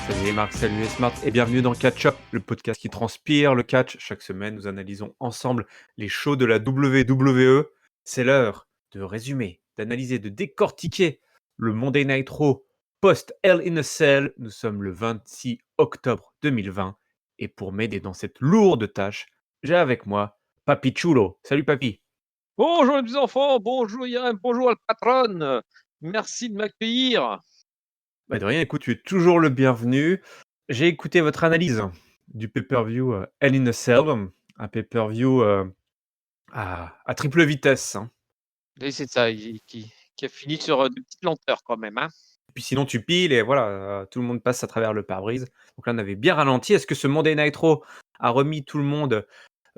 Salut Marc, salut les Smart et bienvenue dans Catch Up, le podcast qui transpire le catch. Chaque semaine, nous analysons ensemble les shows de la WWE. C'est l'heure de résumer, d'analyser, de décortiquer le Monday Night Raw post Hell in a Cell. Nous sommes le 26 octobre 2020 et pour m'aider dans cette lourde tâche, j'ai avec moi Papi Chulo. Salut Papi. Bonjour les petits enfants, bonjour Yarem, bonjour le patron. Merci de m'accueillir. Bah de rien, écoute, tu es toujours le bienvenu. J'ai écouté votre analyse du pay-per-view Hell in a Cell, un pay-per-view à triple vitesse, hein. Et c'est ça, qui a fini sur des petites lenteurs quand même. Hein. Et puis sinon tu piles et voilà, tout le monde passe à travers le pare-brise. Donc là on avait bien ralenti. Est-ce que ce Monday Night Raw a remis tout le monde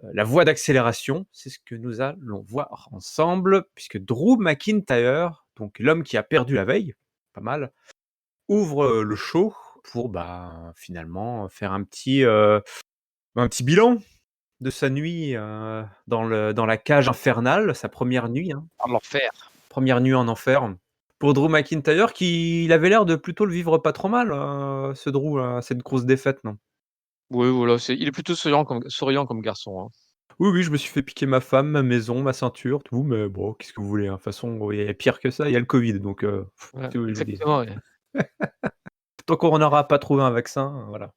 la voie d'accélération? C'est ce que nous allons voir ensemble, puisque Drew McIntyre, donc l'homme qui a perdu la veille, pas mal, ouvre le show pour finalement faire un petit bilan de sa nuit dans la cage infernale, sa première nuit, hein, Par l'enfer. première nuit en enfer. Pour Drew McIntyre, qui il avait l'air de plutôt le vivre pas trop mal, ce Drew, cette grosse défaite, non? Oui, voilà, il est plutôt souriant comme garçon. Hein. Oui, oui, je me suis fait piquer ma femme, ma maison, ma ceinture, tout, mais bon, qu'est-ce que vous voulez, hein? De toute façon, il y a pire que ça, il y a le Covid, donc Ouais, qu'est-ce que vous voulez que je vous dise? exactement. Ouais. Tant qu'on n'aura pas trouvé un vaccin, voilà.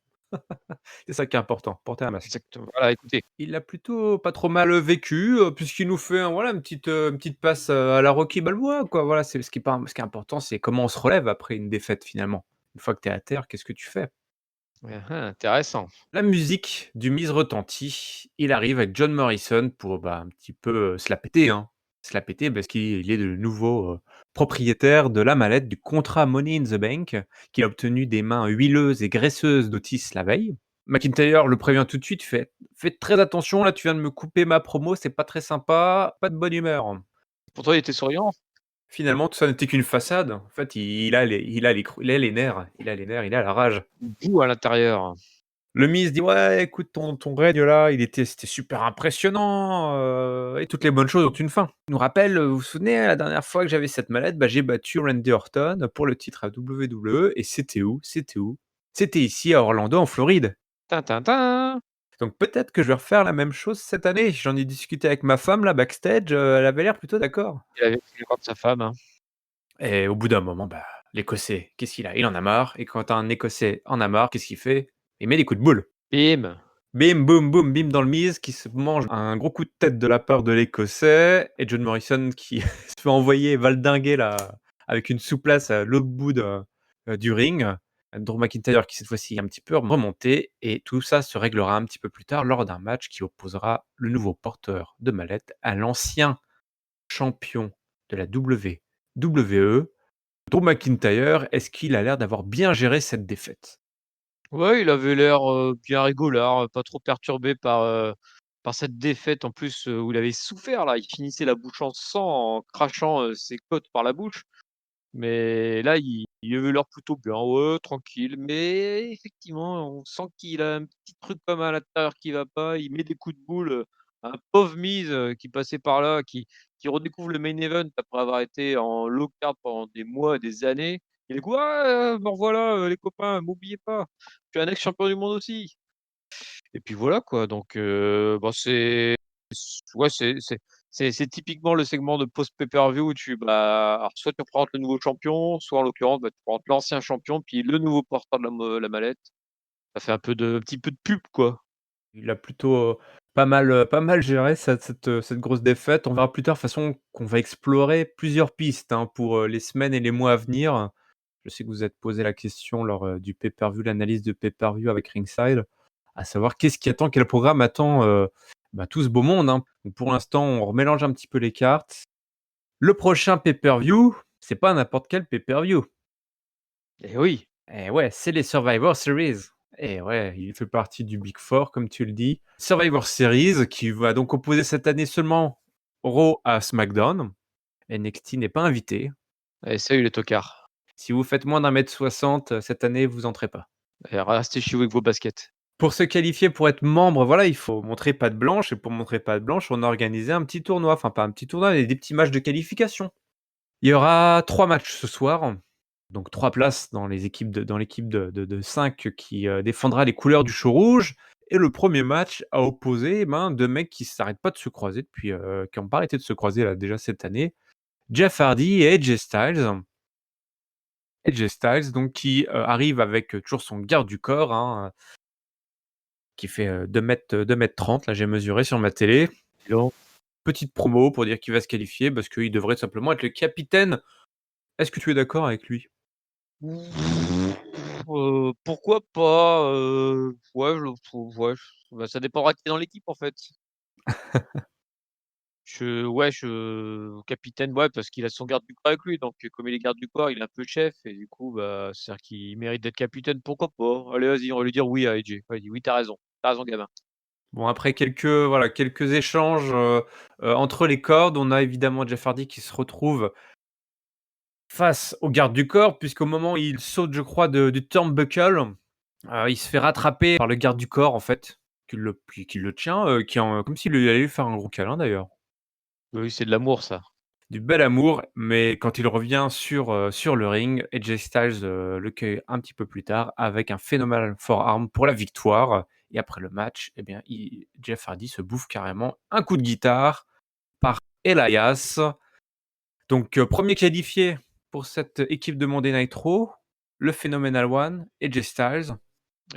C'est ça qui est important, porter un masque. Exactement. Voilà, écoutez. Il a plutôt pas trop mal vécu, puisqu'il nous fait une petite passe, à la Rocky Balboa, quoi. Voilà, c'est ce qui est important, c'est comment on se relève après une défaite, finalement. Une fois que tu es à terre, qu'est-ce que tu fais? Intéressant. La musique du Miz retentit. Il arrive avec John Morrison pour, un petit peu, se la péter, hein. Se la péter parce qu'il est le nouveau, propriétaire de la mallette du contrat Money in the Bank, qu'il a obtenu des mains huileuses et graisseuses d'Otis la veille. McIntyre le prévient tout de suite, fait: «Fais très attention, là, tu viens de me couper ma promo, c'est pas très sympa, pas de bonne humeur». Pourtant, il était souriant. Finalement, tout ça n'était qu'une façade. En fait, il a les nerfs, il a la rage. Boue à l'intérieur. Le Miz dit: «Ouais, écoute, ton règne là, c'était super impressionnant, et toutes les bonnes choses ont une fin». Il nous rappelle, vous vous souvenez, la dernière fois que j'avais cette mallette, j'ai battu Randy Orton pour le titre à WWE et c'était où? C'était où? C'était ici à Orlando, en Floride. Tintintin. Donc peut-être que je vais refaire la même chose cette année. J'en ai discuté avec ma femme là backstage, elle avait l'air plutôt d'accord. Il avait pris le corps de sa femme. Hein. Et au bout d'un moment, l'Écossais, qu'est-ce qu'il a? Il en a marre et quand un Écossais en a marre, qu'est-ce qu'il fait? Il met des coups de boule. Bim. Bim, boum, boum, bim dans le mise, qui se mange un gros coup de tête de la part de l'Écossais et John Morrison qui se fait envoyer valdinguer là, avec une souplesse à l'autre bout du ring. Drew McIntyre qui cette fois-ci est un petit peu remonté et tout ça se réglera un petit peu plus tard lors d'un match qui opposera le nouveau porteur de mallette à l'ancien champion de la WWE. Drew McIntyre, est-ce qu'il a l'air d'avoir bien géré cette défaite? Ouais, il avait l'air bien rigolard, pas trop perturbé par cette défaite en plus où il avait souffert là. Il finissait la bouche en sang en crachant ses côtes par la bouche. Mais là, il avait l'air plutôt bien, ouais, tranquille, mais effectivement, on sent qu'il a un petit truc comme à l'intérieur qui va pas. Il met des coups de boule, à un pauvre Miz, qui passait par là, qui redécouvre le main event après avoir été en low card pendant des mois, des années. Il est dit: «Ouais, me revoilà, les copains, m'oubliez pas, je suis un ex-champion du monde aussi». Et puis voilà quoi, donc ouais, c'est typiquement le segment de post pay-per-view où alors soit tu présentes le nouveau champion, soit en l'occurrence, tu présentes l'ancien champion, puis le nouveau porteur de la mallette. Ça fait un petit peu de pub, quoi. Il a plutôt, pas mal géré cette grosse défaite. On verra plus tard, de toute façon, qu'on va explorer plusieurs pistes, hein, pour, les semaines et les mois à venir. Je sais que vous êtes posé la question lors, du pay-per-view, l'analyse de pay-per-view avec Ringside, à savoir quel programme attend, tout ce beau monde, hein. Donc pour l'instant, on remélange un petit peu les cartes. Le prochain pay-per-view, c'est pas n'importe quel pay-per-view. Eh oui, Eh ouais, c'est les Survivor Series. Eh ouais, il fait partie du Big Four, comme tu le dis. Survivor Series, qui va donc opposer cette année seulement Raw à SmackDown. NXT n'est pas invité. eh salut les tocards. Si vous faites moins d'1,60 m cette année, vous entrez pas. Eh restez chez vous avec vos baskets. Pour se qualifier pour être membre, voilà, il faut montrer patte blanche et pour montrer patte blanche, on a organisé un petit tournoi, enfin pas un petit tournoi, mais des petits matchs de qualification. Il y aura 3 matchs ce soir. Donc 3 places dans l'équipe de 5 qui, défendra les couleurs du chaud rouge et le premier match a opposé, eh ben, 2 mecs qui s'arrêtent pas de se croiser depuis, qui ont pas arrêté de se croiser là déjà cette année. Jeff Hardy et AJ Styles. AJ Styles donc qui, arrive avec, toujours son garde du corps, hein, qui fait, 2 m 30 là j'ai mesuré sur ma télé. Dis donc. Petite promo pour dire qu'il va se qualifier parce qu'il devrait simplement être le capitaine. Est-ce que tu es d'accord avec lui? Pourquoi pas, ouais, je le trouve, ouais, bah, ça dépendra qui est dans l'équipe, en fait. Capitaine, ouais, parce qu'il a son garde du corps avec lui, donc comme il est garde du corps, il est un peu chef et du coup, bah, c'est-à-dire qu'il mérite d'être capitaine, pourquoi pas? Allez, vas-y, on va lui dire oui à AJ. Vas-y, oui, tu as raison gamin. Bon après quelques échanges, entre les cordes, on a évidemment Jeff Hardy qui se retrouve face au garde du corps puisqu'au moment où il saute je crois du turnbuckle, il se fait rattraper par le garde du corps en fait, qui le tient, qui en comme s'il allait lui faire un gros câlin d'ailleurs. Oui, c'est de l'amour ça. Du bel amour, mais quand il revient sur le ring, AJ Styles, le cueille un petit peu plus tard avec un phénoménal forearm pour la victoire et après le match, eh bien, Jeff Hardy se bouffe carrément un coup de guitare par Elias. Donc, 1er qualifié pour cette équipe de Monday Night Raw, le Phenomenal One, AJ Styles.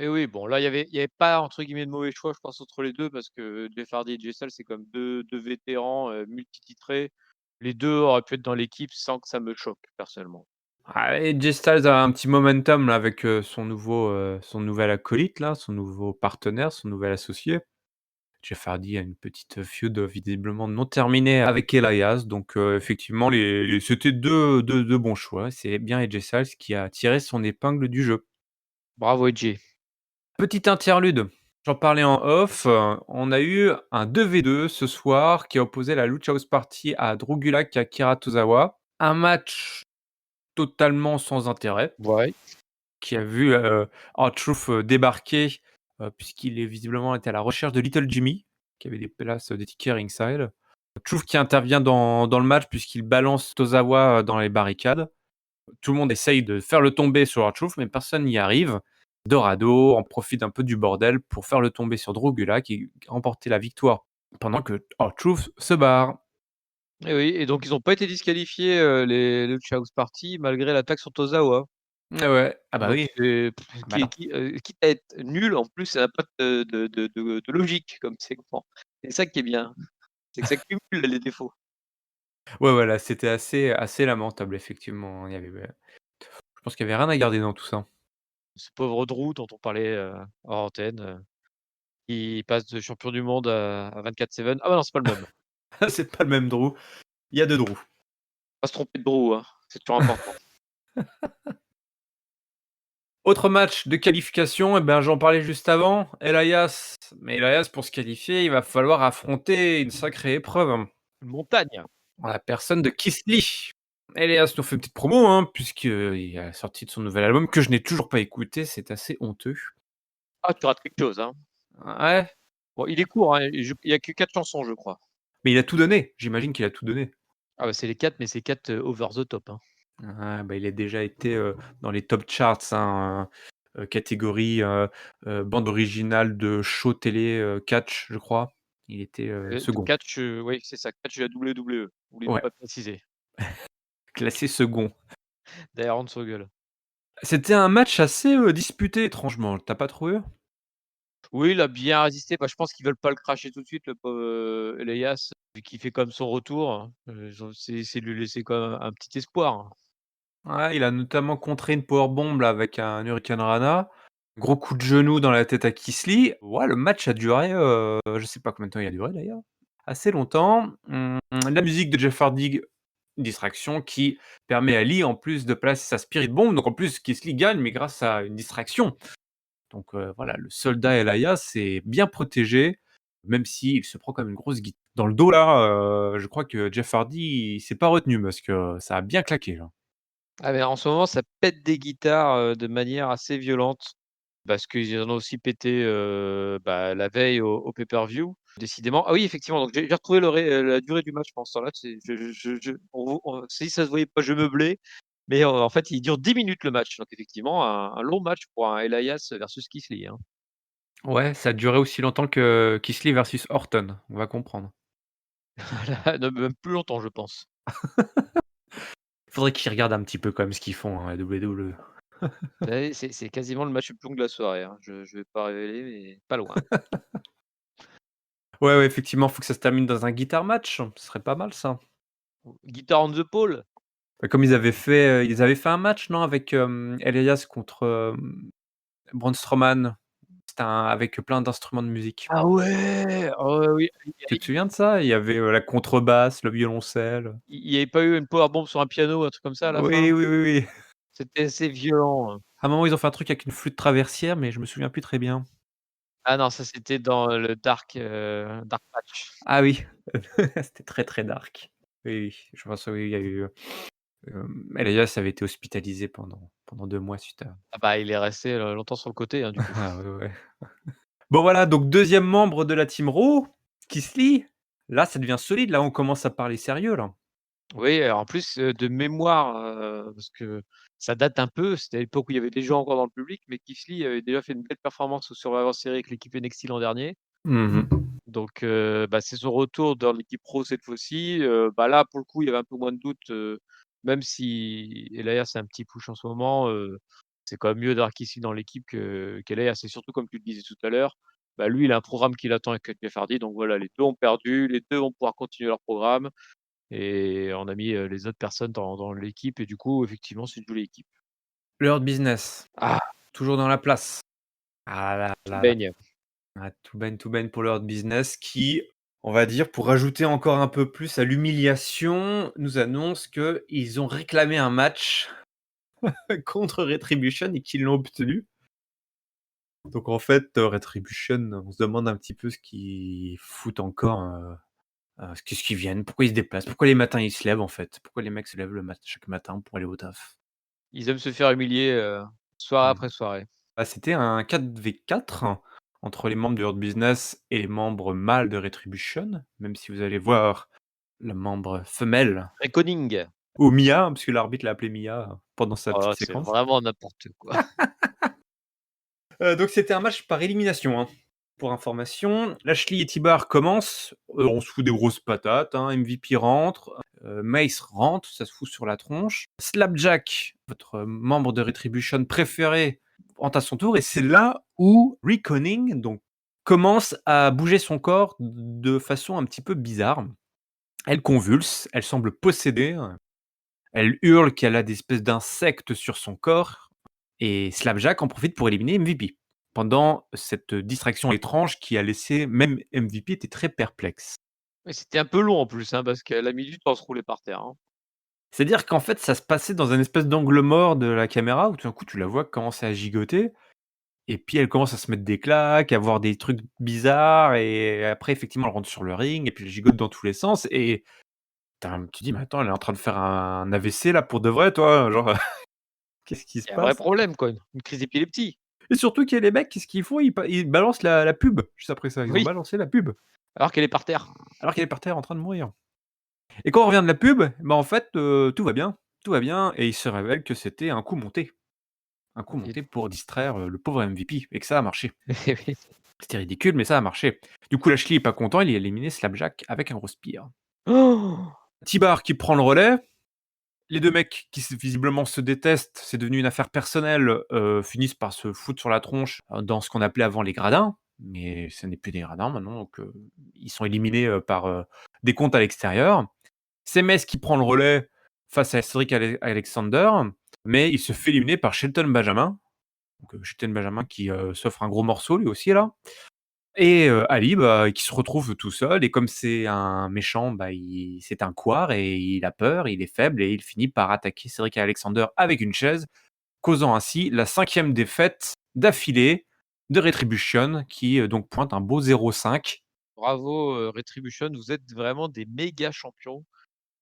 Et oui, bon là, il y avait pas entre guillemets «de mauvais choix», je pense, entre les 2 parce que Jeff Hardy et Jay Styles, c'est comme deux vétérans, multititrés. Les 2 auraient pu être dans l'équipe sans que ça me choque, personnellement. Ah, AJ Styles a un petit momentum là avec, son nouvel acolyte là, son nouveau partenaire, son nouvel associé. Jeff Hardy a une petite feud, visiblement non terminée avec Elias, donc effectivement c'était deux bons choix. C'est bien AJ Styles qui a tiré son épingle du jeu. Bravo AJ. Petite interlude, j'en parlais en off, on a eu un 2v2 ce soir qui a opposé la Lucha House Party à Drew Gulak et Akira Tozawa. Un match totalement sans intérêt, Ouais. qui a vu, R-Truth, débarquer, puisqu'il est visiblement était à la recherche de Little Jimmy, qui avait des places, des tickets ringside. Truth qui intervient dans le match puisqu'il balance Tozawa, dans les barricades. Tout le monde essaye de faire le tomber sur R-Truth, mais personne n'y arrive. Dorado en profite un peu du bordel pour faire le tomber sur Drew Gulak et remporter la victoire pendant que R-Truth se barre. Et oui, et donc ils ont pas été disqualifiés, les Lucha House Party malgré l'attaque sur Tozawa. Ah ouais, ah bah Donc oui, c'est ah bah non. quitte à être nul, en plus, ça n'a pas de logique comme segment. C'est ça qui est bien, c'est que ça cumule les défauts. Ouais, voilà, c'était assez lamentable effectivement, il y avait, je pense qu'il y avait rien à garder dans tout ça. Ce pauvre Drew dont on parlait, hors antenne, qui passe de champion du monde à 24/7. Ah bah non, c'est pas le même. C'est pas le même Drew, il y a 2 Drew. Pas se tromper de Drew, hein, c'est toujours important. Autre match de qualification, eh ben, j'en parlais juste avant, Elias. Mais Elias, pour se qualifier, il va falloir affronter une sacrée épreuve, Une montagne. en la personne de Keith Lee. Elias nous fait une petite promo, hein, puisqu'il a la sortie de son nouvel album que je n'ai toujours pas écouté, c'est assez honteux. Ah, tu rates quelque chose, hein. Ouais, Bon, il est court, hein, il y a que 4 chansons, je crois. mais il a tout donné, j'imagine qu'il a tout donné. Ah bah, c'est les 4, mais c'est 4 over the top, hein. Ah, bah, il a déjà été, dans les top charts, hein, catégorie, bande originale de show télé, catch, je crois. Il était, De second. catch, oui, c'est ça, catch de la WWE. N'oubliez Ouais, pas de préciser. classé second. D'ailleurs, Hans Vogel. C'était un match assez, disputé étrangement, tu as pas trouvé? Oui, il a bien résisté. Bah, je pense qu'ils veulent pas le cracher tout de suite, le pauvre, Elias, vu qu'il fait comme son retour, hein. Ils ont essayé de lui laisser quand même un petit espoir, hein. Ouais, il a notamment contré une powerbomb là avec un Hurricane Rana. Gros coup de genou dans la tête à Kisly. Ouais, le match a duré, je sais pas combien de temps il a duré d'ailleurs, assez longtemps. La musique de Jeff Hardy, distraction qui permet à Lee en plus de placer sa Spirit Bomb, donc en plus Kisly gagne mais grâce à une distraction. Donc voilà, le soldat Elias est bien protégé, même s'il se prend quand même une grosse guitare dans le dos là, je crois que Jeff Hardy, il s'est pas retenu parce que ça a bien claqué là. Ah mais en ce moment, ça pète des guitares, de manière assez violente parce qu'ils en ont aussi pété, bah, la veille au pay-per-view, décidément. Ah oui, effectivement, donc j'ai retrouvé la durée du match pendant ce temps-là, c'est je on si ça se voyait pas, je meublais. Mais en fait, il dure 10 minutes le match, donc effectivement un long match pour un Elias versus Kisly, hein. Ouais, ça a duré aussi longtemps que Kisly versus Orton, on va comprendre. Voilà, non, même plus longtemps, je pense. Faudrait qu'ils regardent un petit peu quand même ce qu'ils font, hein, la WWE. C'est quasiment le match le plus long de la soirée, hein. Je vais pas révéler, mais pas loin. Ouais, ouais, effectivement, faut que ça se termine dans un guitar match, ce serait pas mal ça. Guitar on the Pole? Bah, comme ils avaient fait un match, non? Avec, Elias contre, Braun Strowman. C'était un avec plein d'instruments de musique. Ah ouais! Oh oui, Tu te souviens de ça? Il y avait, la contrebasse, le violoncelle. il y avait pas eu une powerbomb sur un piano, un truc comme ça à la Oui, fin? oui, oui, oui. C'était assez violent, hein. À un moment, ils ont fait un truc avec une flûte traversière, mais je me souviens plus très bien. Ah non, ça c'était dans le Dark Match. Ah oui, c'était très, très dark. Oui, oui, je pense, oui, il y a eu, Elias avait été hospitalisé pendant 2 mois suite à Ah bah, il est resté, longtemps sur le côté, hein, du coup. ah ouais, ouais. Bon voilà, donc deuxième membre de la team Raw, Keith Lee. Là, ça devient solide, là, on commence à parler sérieux, là. Oui, en plus, de mémoire, parce que ça date un peu, c'était à l'époque où il y avait des gens encore dans le public, mais Keith Lee avait déjà fait une belle performance au Survivor Series avec l'équipe NXT l'an dernier. Mmh mh. Donc bah, c'est son retour dans l'équipe pro cette fois-ci. Bah, là, pour le coup, il y avait un peu moins de doute, même si Elias a un petit push en ce moment, c'est quand même mieux d'avoir Keith dans l'équipe qu'Elias. Et surtout, comme tu le disais tout à l'heure, bah, lui, il a un programme qui l'attend avec Jeff Hardy. Donc voilà, les 2 ont perdu, les 2 vont pouvoir continuer leur programme et on a mis, les autres personnes dans l'équipe et du coup, effectivement, c'est une jolie équipe. Le Hurt Business, Ah, toujours dans la place. Ah là tout là là. baigne. Ah, tout bene pour le Hurt Business qui, on va dire, pour rajouter encore un peu plus à l'humiliation, nous annonce qu'ils ont réclamé un match contre Retribution et qu'ils l'ont obtenu. Donc en fait, Retribution, on se demande un petit peu ce qu'ils foutent encore, qu'est-ce qu'ils viennent? Pourquoi ils se déplacent? Pourquoi les matins ils se lèvent en fait? Pourquoi les mecs se lèvent le mat chaque matin pour aller au taf? Ils aiment se faire humilier, soirée Mmh. après soirée. Bah, c'était un 4v4 entre les membres du Hurt Business et les membres mâles de Retribution, même si vous allez voir la membre femelle Reckoning. ou Mia, hein, parce que l'arbitre l'a appelée Mia, pendant sa Oh, petite c'est séquence. vraiment n'importe quoi. Donc c'était un match par élimination, hein. Pour information, Lashley et T-Bar commencent, on se fout des grosses patates, hein, MVP rentre, Mace rentre, ça se fout sur la tronche. Slapjack, votre membre de Retribution préféré, rentre à son tour et c'est là où Reckoning donc commence à bouger son corps de façon un petit peu bizarre. Elle convulse, elle semble possédée, elle hurle qu'elle a des espèces d'insectes sur son corps et Slapjack en profite pour éliminer MVP. Pendant cette distraction étrange qui a laissé même MVP était très perplexe. Mais c'était un peu long en plus, hein, parce qu'elle a mis du temps à se rouler par terre, hein. C'est-à-dire qu'en fait, ça se passait dans un espèce d'angle mort de la caméra où tout d'un coup, tu la vois commencer à gigoter et puis elle commence à se mettre des claques, à voir des trucs bizarres et après effectivement, elle rentre sur le ring et puis elle gigote dans tous les sens et tu dis: «Mais attends, elle est en train de faire un AVC là pour de vrai toi?» genre, qu'est-ce qui se Il y a un vrai passe? problème quoi, une crise d'épilepsie. Et surtout qu'il y a les mecs, qu'est-ce qu'ils font? Ils balancent la pub juste après ça. Ils ont Oui, balancé la pub, alors qu'elle est par terre. alors qu'elle est par terre en train de mourir. Et quand on revient de la pub, bah, en fait, tout va bien et il se révèle que c'était un coup monté. Un coup Et monté pour distraire, le pauvre MVP et que ça a marché. eh oui. C'était ridicule, mais ça a marché. Du coup, Lashley est pas content, il a éliminé Slapjack avec un gros spear. Oh, T-Bar qui prend le relais, les 2 mecs qui visiblement se détestent, c'est devenu une affaire personnelle, finissent par se foutre sur la tronche, dans ce qu'on appelait avant les gradins, mais ce n'est plus des gradins maintenant, donc ils sont éliminés, par, des comptes à l'extérieur. C'est Metz qui prend le relais face à Cedric Alexander, mais il se fait éliminer par Shelton Benjamin. Donc, Shelton Benjamin qui, s'offre un gros morceau lui aussi là et Ali, bah, qui se retrouve tout seul et comme c'est un méchant, bah, c'est un couard et il a peur, il est faible et il finit par attaquer Cedric Alexander avec une chaise, causant ainsi la 5e défaite d'affilée de Retribution qui, donc pointe un beau 0-5. bravo, Retribution, vous êtes vraiment des méga champions.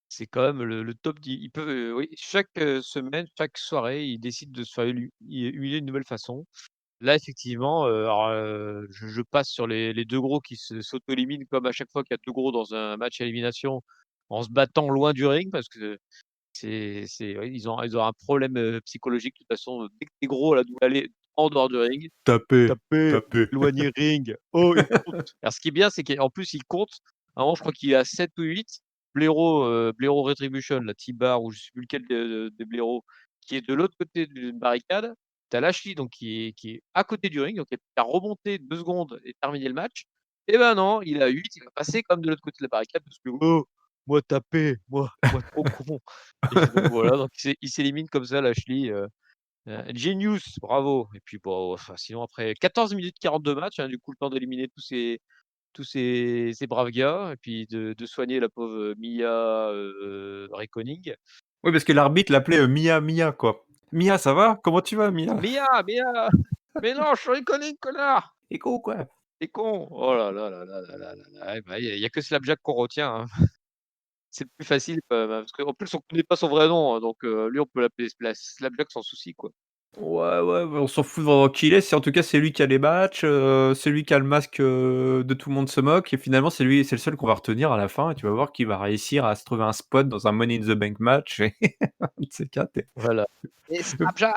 C'est quand même le top 10. Ils peuvent, oui, chaque, semaine, chaque soirée, ils décident de se faire humilier d'une nouvelle façon. Là, effectivement, alors, je passe sur les 2 gros qui s'auto-éliminent comme à chaque fois qu'il y a 2 gros dans un match à élimination, en se battant loin du ring parce que Ouais, ils ont un problème, psychologique de toute façon, dès que tu es gros, là, d'où aller en dehors du ring, Taper, taper, taper. éloigner ring, oh, il compte. Alors ce qui est bien, c'est qu'en plus il compte. À un moment, je crois qu'il est à 7 ou 8. Blaireau Retribution, là, T-Bar ou je sais plus lequel des blaireaux, qui est de l'autre côté d'une barricade. Tu as Lashley donc qui est à côté du ring, donc il a remonté 2 secondes et terminé le match. Et ben non, il est à 8, il va passer comme de l'autre côté de la barricade parce que: «Oh, moi taper, moi trop con». Et donc voilà, donc il s'élimine comme ça Lashley, Genius, bravo. Et puis bon, enfin sinon après 14 minutes 42 matchs, hein, du coup le temps d'éliminer tous ces braves gars et puis de soigner la pauvre, Mia, Raikkonen. Oui, parce que l'arbitre l'appelait, Mia, Mia, quoi. «Mia, ça va? Comment tu vas, Mia?» «Mia, Mia! Mais non, je suis Raikkonen, connard! «Tu con, quoi?» Tu con!» Oh là là là là là là là là. Eh bah, il y a que Slapjack qu'on retient, hein. C'est le plus facile quand même, hein, parce qu'en plus on connaît pas son vrai nom, hein, donc lui on peut l'appeler Slapjack sans souci, quoi. Ouais, ouais, bah, on s'en fout vraiment qui il est, en tout cas, c'est lui qui a les matchs, c'est lui qui a le masque, de Tout le monde se moque et finalement, c'est le seul qu'on va retenir à la fin et tu vas voir qu'il va réussir à se trouver un spot dans un Money in the Bank match et un de ces 4 et Voilà. Et Slapjack!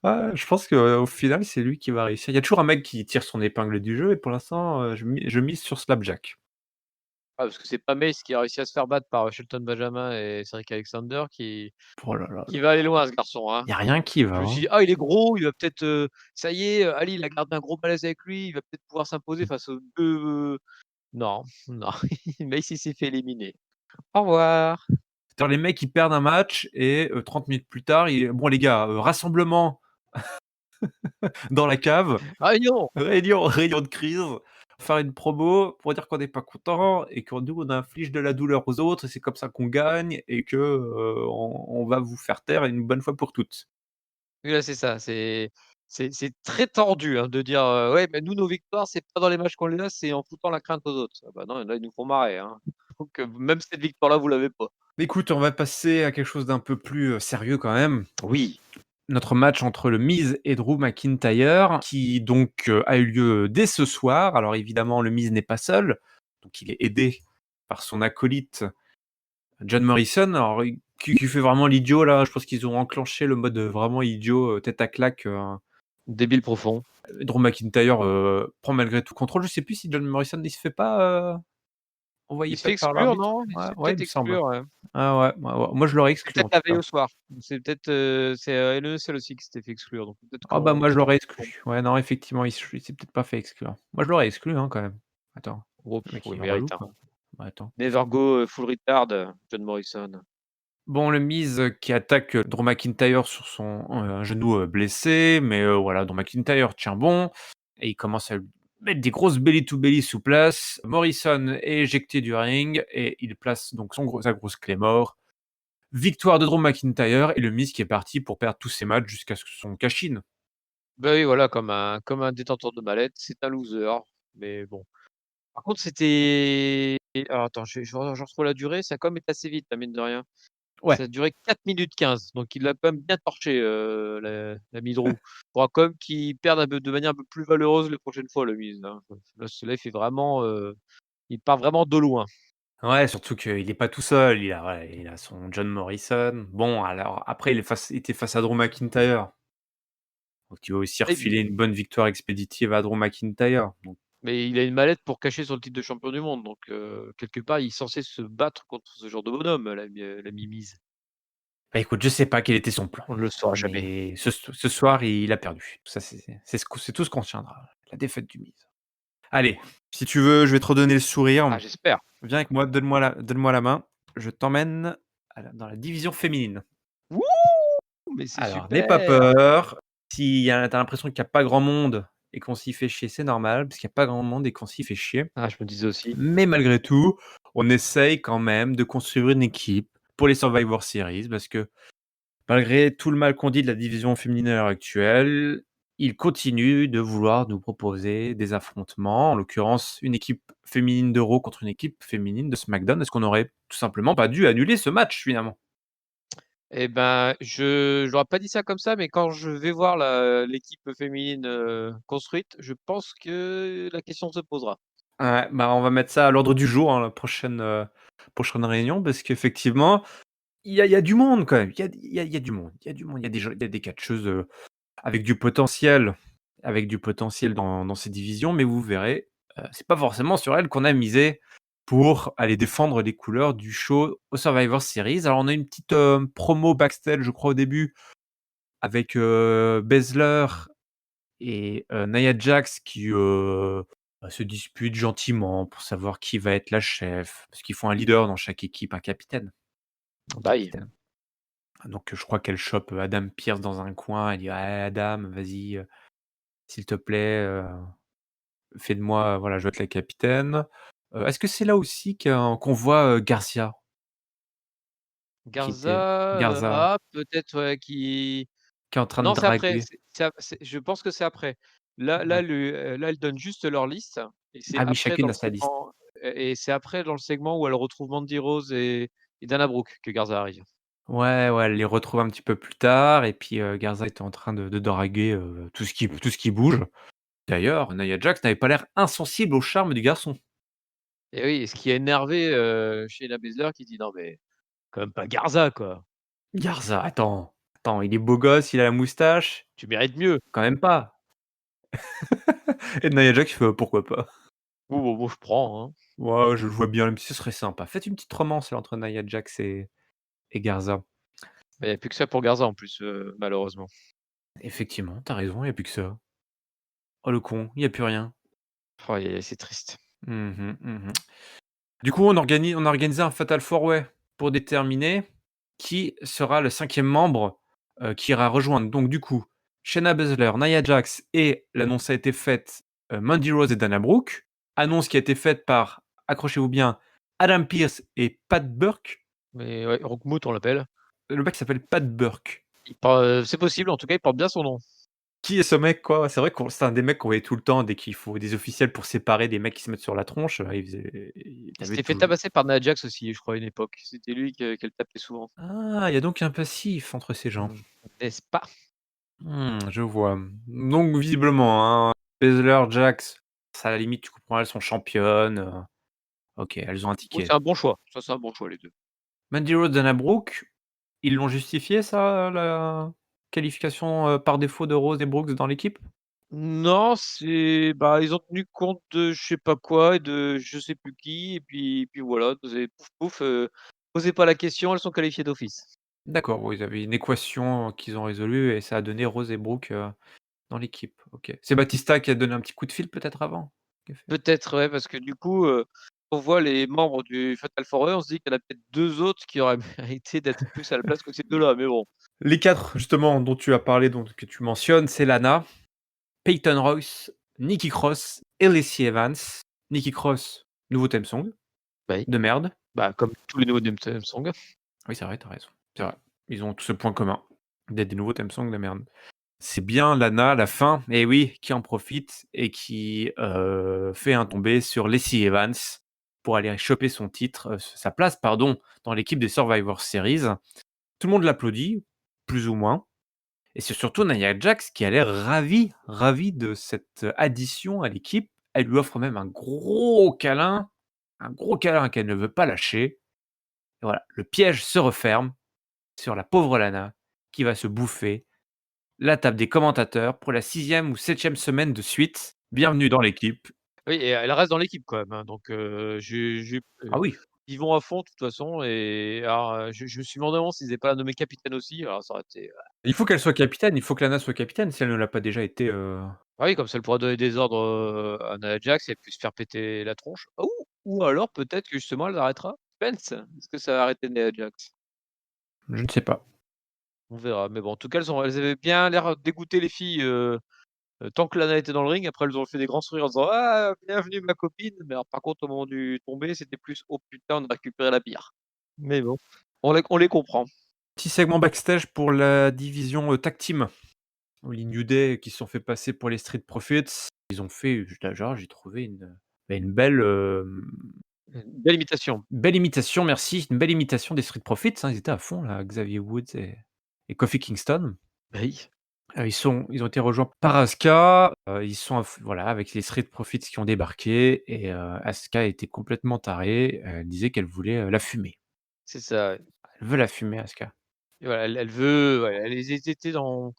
ouais, je pense qu'au final, c'est lui qui va réussir. Il y a toujours un mec qui tire son épingle du jeu et pour l'instant, je mise sur Slapjack. Ah parce que c'est pas Mace qui a réussi à se faire battre par Shelton Benjamin et Cedric Alexander Oh là là, qui va aller loin ce garçon, hein. il y a rien qui va, Je me suis hein. dit: «Ah il est gros, il va peut-être, ça y est, Ali il a gardé un gros malaise avec lui, il va peut-être pouvoir s'imposer face aux 2». Non, non, Mace il s'est fait éliminer. Au revoir. C'est-à-dire les mecs, ils perdent un match et 30 minutes plus tard, il «Bon les gars, rassemblement dans la cave». Réunion! Réunion de crise, faire une promo pour dire qu'on n'est pas content et que nous on inflige de la douleur aux autres et c'est comme ça qu'on gagne et que, on va vous faire taire une bonne fois pour toutes. Oui là c'est ça, c'est très tordu, hein, de dire, «Ouais, mais nous nos victoires c'est pas dans les matchs qu'on les a, c'est en foutant la crainte aux autres». Ah bah non, là ils nous font marrer, hein. Donc même cette victoire là vous l'avez pas. Écoute, on va passer à quelque chose d'un peu plus, sérieux quand même. Oui. Notre match entre le Miz et Drew McIntyre qui donc, a eu lieu dès ce soir. Alors évidemment le Miz n'est pas seul, donc il est aidé par son acolyte John Morrison. Alors qui fait vraiment l'idiot là, je pense qu'ils ont enclenché le mode, vraiment idiot, tête à claque, Débile profond. Drew McIntyre, prend malgré tout contrôle. Je sais plus si John Morrison il se fait pas, envoyer Il se fait peut-être par exclure, l'arbitre? non? Il se Ouais, fait ouais, il peut-être me semble. exclure, ouais. Ah ouais, ouais, ouais. Moi je l'aurais C'est exclu peut-être en la tout veille cas. au soir. C'est peut-être, c'est, LECL aussi qui s'était fait exclure, donc peut-être Ah bah qu'on moi je peut-être l'aurais qu'on exclu. Ouais, non effectivement il s'est peut-être pas fait exclure. Moi je l'aurais exclu, hein, quand même. Attends, oh le mec il il est relou mérite, hein. quoi. Bah attends. Never go, full retard, John Morrison. Bon, le Miz, qui attaque, Drew McIntyre sur son, genou, blessé, mais voilà, Drew McIntyre tient bon et il commence à lui mettre des grosses belly to belly sous place. Morrison est éjecté du ring et il place donc sa grosse Claymore. Victoire de Drew McIntyre et le Miz qui est parti pour perdre tous ses matchs jusqu'à ce que son cash-in. Bah oui, voilà, comme un détenteur de mallette, c'est un loser, mais bon. Par contre, c'était alors attends, je retrouve la durée, ça a quand même été assez vite, hein, mine de rien. Ça Ouais, a duré 4 minutes 15, donc il l'a quand même bien torché, l'ami Drew. Faudra quand même qu'il perde un peu de manière un peu plus valeureuse les prochaines fois, le Miz, hein. Là, il fait vraiment, il part vraiment de loin. ouais, surtout qu'il est pas tout seul, il a son John Morrison. Bon, alors après il était face à Drew McIntyre, donc tu vas aussi Et refiler une bonne victoire expéditive à Drew McIntyre, donc mais il a une mallette pour cacher son titre de champion du monde, donc quelque part, il est censé se battre contre ce genre de bonhomme, l'ami Miz. bah, écoute, je sais pas quel était son plan, On ne le saura jamais. mais ce soir, il a perdu. Ça, c'est tout ce qu'on retiendra, la défaite du Miz. Allez, si tu veux, je vais te redonner le sourire. Ah, j'espère. Viens avec moi, donne-moi la main. Je t'emmène dans la division féminine. Wouh! Mais c'est Alors, n'aie pas super! peur. Si t'as l'impression qu'il y a pas grand monde et qu'on s'y fait chier, c'est normal, parce qu'il y a pas grand monde et qu'on s'y fait chier. Ah, je me disais aussi. Mais malgré tout, on essaye quand même de construire une équipe pour les Survivor Series, parce que malgré tout le mal qu'on dit de la division féminine à l'heure actuelle, ils continuent de vouloir nous proposer des affrontements, en l'occurrence une équipe féminine de Raw contre une équipe féminine de SmackDown. Est-ce qu'on aurait tout simplement pas dû annuler ce match finalement? Eh ben, j'aurais pas dit ça comme ça, mais quand je vais voir l'équipe féminine, construite, je pense que la question se posera. Ouais, bah, on va mettre ça à l'ordre du jour, hein, la prochaine réunion, parce qu'effectivement, il y a du monde quand même. Il y a du monde. Il y a du monde. Il y a des catcheuses avec du potentiel, dans ces divisions, mais vous verrez, c'est pas forcément sur elles qu'on a misé pour aller défendre les couleurs du show au Survivor Series. Alors on a une petite promo backstage, je crois, au début, avec Baszler et Nia Jax qui se disputent gentiment pour savoir qui va être la chef, parce qu'il faut un leader dans chaque équipe, un capitaine. Un Bye. capitaine. Donc je crois qu'elle chope Adam Pearce dans un coin. Elle dit: «Ah, Adam, vas-y, s'il te plaît, fais de moi, voilà, je veux être la capitaine». Est-ce que c'est là aussi qu'on voit Garcia qui était Garza, Garza peut-être, ouais, qui qui est en train de non, c'est après, draguer? je pense que c'est après. Là là, Ouais. le là, elles donnent juste leur liste et c'est Ah oui, après dans chacune le a sa liste. segment et c'est après dans le segment où elle retrouve Mandy Rose et Dana Brooke que Garza arrive. Ouais, ouais, elle les retrouve un petit peu plus tard et puis, Garza était en train de draguer, tout ce qui bouge. D'ailleurs, Nia Jax n'avait pas l'air insensible au charme du garçon. Et oui, ce qui a énervé, Shayna Baszler qui dit: «Non mais quand même pas Garza, quoi, Garza, attends, il est beau gosse, il a la moustache, tu mérites mieux». quand même pas. Et Nia Jax fait: «Pourquoi pas?» Bon, je prends, hein. Ouais, je le vois bien, même si ce serait sympa. Faites une petite romance là entre Nia Jax et Garza. Mais il y a plus que ça pour Garza en plus, malheureusement. Effectivement, tu raison, il y a plus que ça. Oh le con, il y a plus rien. Oh aïe aïe, c'est triste. Mmh mh. Du coup, on a organisé un Fatal 4-Way pour déterminer qui sera le 5e membre, qui ira rejoindre. Donc du coup, Shayna Baszler, Nia Jax et l'annonce a été faite, Mandy Rose et Dana Brooke. Annonce qui a été faite par, accrochez-vous bien, Adam Pearce et Pat Burke. Mais ouais, Rockmouth on l'appelle. Le mec s'appelle Pat Burke. C'est possible, en tout cas, il porte bien son nom. Qui est ce mec, quoi? C'est vrai qu'on c'est un des mecs qu'on voyait tout le temps dès qu'il faut des officiels pour séparer des mecs qui se mettent sur la tronche, il Il tu avais s'était fait toujours tabasser par Nia Jax aussi, je crois, à une époque. C'était lui qu'elle tapait souvent. ah, il y a donc un passif entre ces gens. Mmh. N'est-ce pas? Je vois. Donc visiblement, hein, Baszler, Jax, ça à la limite tu comprends, elles sont championnes, OK, elles ont un Oui, ticket. c'est un bon choix. Ça, c'est un bon choix, les 2. Mandy Rose, Dana Brooke, ils l'ont justifié ça, la qualification, par défaut de Rose et Brooks dans l'équipe? Non, bah, ils ont tenu compte de je sais pas quoi et de je sais plus qui et puis voilà, c'est pouf pouf, posez pas la question, elles sont qualifiées d'office. D'accord, oui, ils avaient une équation qu'ils ont résolue et ça a donné Rose et Brooke, dans l'équipe. OK. C'est Batista qui a donné un petit coup de fil peut-être avant? Qui a fait Peut-être, ouais, parce que du coup, on voit les membres du Fatal 4-Way, on se dit qu'il y en a peut-être 2 autres qui auraient mérité d'être plus à la place que ces 2 là, mais bon. les 4 justement dont tu as parlé, donc que tu mentionnes, c'est Lana, Peyton Royce, Nikki Cross et Lacey Evans. Nikki Cross, nouveau theme song, Bah oui, de merde. bah, comme tous les nouveaux theme songs. Oui, c'est vrai, tu raison. C'est vrai. Ils ont tous ce point commun, d'être des nouveaux theme songs de merde. C'est bien Lana à la fin, et oui, qui en profite et qui, fait un tombé sur Lacey Evans pour aller choper son titre, sa place pardon, dans l'équipe des Survivor Series. Tout le monde l'applaudit, plus ou moins, et c'est surtout Nia Jax qui a l'air ravie de cette addition à l'équipe. Elle lui offre même un gros câlin qu'elle ne veut pas lâcher, et voilà, le piège se referme sur la pauvre Lana qui va se bouffer la table des commentateurs pour la 6e ou 7e semaine de suite. Bienvenue dans l'équipe. Oui et elle reste dans l'équipe quand même, hein, donc Ah oui, ils vont à fond de toute façon et alors, je me suis demandé avant s'ils n'avaient pas la nommer capitaine aussi, alors ça aurait été, il faut qu'elle soit capitaine, il faut que Lana soit capitaine si elle ne l'a pas déjà été, ah oui, comme ça elle pourra donner des ordres, à Nia Jax et elle peut se faire péter la tronche. Ou alors peut-être que justement elle arrêtera Spence. Est-ce que ça va arrêter Nia Jax? je ne sais pas. On verra, mais bon, en tout cas, elles avaient bien l'air dégoûtées les filles, tant que Lana était dans le ring. Après, elles ont fait des grands sourires en disant: «Ah, bienvenue ma copine». Mais alors par contre, au moment du tombé, c'était plus: «Oh putain, on a récupéré la bière». Mais bon, on les comprend. Petit segment backstage pour la division, tag team. Les New Day qui se sont fait passer pour les Street Profits. Ils ont fait, genre j'ai trouvé une belle, Belle imitation. belle imitation, merci, une belle imitation des Street Profits, hein. Ils étaient à fond là, Xavier Woods et Kofi Kingston. Bah oui. Ils ont été rejoints par Asuka, ils sont voilà, avec les Street Profits qui ont débarqué, et Asuka était complètement tarée, elle disait qu'elle voulait, la fumer. C'est ça, ouais. Elle veut la fumer, Asuka. Et voilà, elle veut ouais, elles étaient en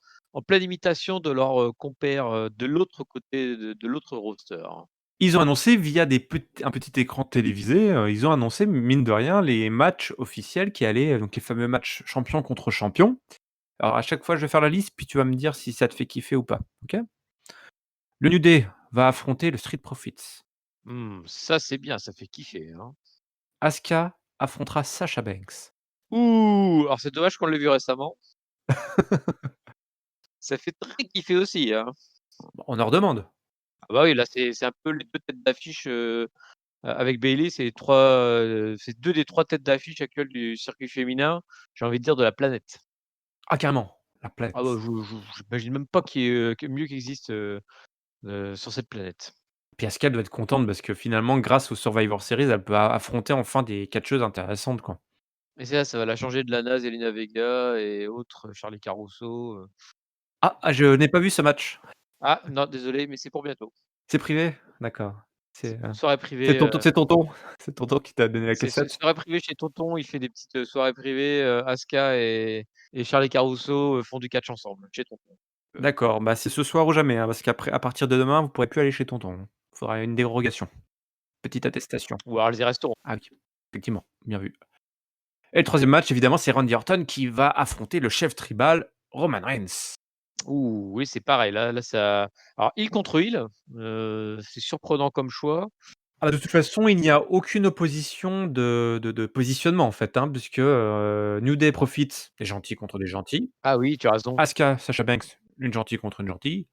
pleine imitation de leurs, compères, de l'autre côté de l'autre roster, hein. Ils ont annoncé via un petit écran télévisé, ils ont annoncé, mine de rien, les matchs officiels qui allaient, donc les fameux matchs champion contre champion. Alors à chaque fois, je vais faire la liste, puis tu vas me dire si ça te fait kiffer ou pas, OK? Le New Day va affronter le Street Profits. Ça c'est bien, ça fait kiffer, hein. Asuka affrontera Sasha Banks. Ouh! Alors c'est dommage qu'on l'ait vu récemment. Ça fait très kiffer aussi, hein. On en redemande. Ah bah oui, là c'est un peu les 2 têtes d'affiche, avec Bayley, c'est 2 des 3 têtes d'affiche actuelles du circuit féminin, j'ai envie de dire de la planète. Ah carrément, la Ah bah, planète. j'imagine même pas qu'il y ait, que mieux qui existe, sur cette planète. Puis Asuka doit être contente parce que finalement, grâce au Survivor Series, elle peut affronter enfin des catcheuses intéressantes, quoi. Et ça va la changer de Lana, Zelina Vega et autres, Charly Caruso, Je n'ai pas vu ce match. Ah non, désolé, mais c'est pour bientôt. C'est privé? D'accord. C'est C'est, une soirée c'est privée, tonton c'est tonton c'est tonton qui t'a donné la c'est cassette? soirée privée chez tonton, il fait des petites, soirées privées, Asuka et Charly Caruso, font du catch ensemble, chez tonton. Heu, D'accord, bah, c'est ce soir ou jamais, hein, parce qu'après à partir de demain, vous pourrez plus aller chez tonton, hein. Faudra une dérogation, petite attestation. ou alors les resteront. Ah oui, effectivement, bien vu. Et le troisième match, évidemment, c'est Randy Orton qui va affronter le chef tribal Roman Reigns. Ouh, oui, c'est pareil, là ça alors heel contre heel, c'est surprenant comme choix. Ah, de toute façon, il n'y a aucune opposition de positionnement, en fait, hein, puisque, New Day Profits, des gentils contre des gentils. Ah oui, tu as raison. Asuka, Sasha Banks, une gentille contre une gentille.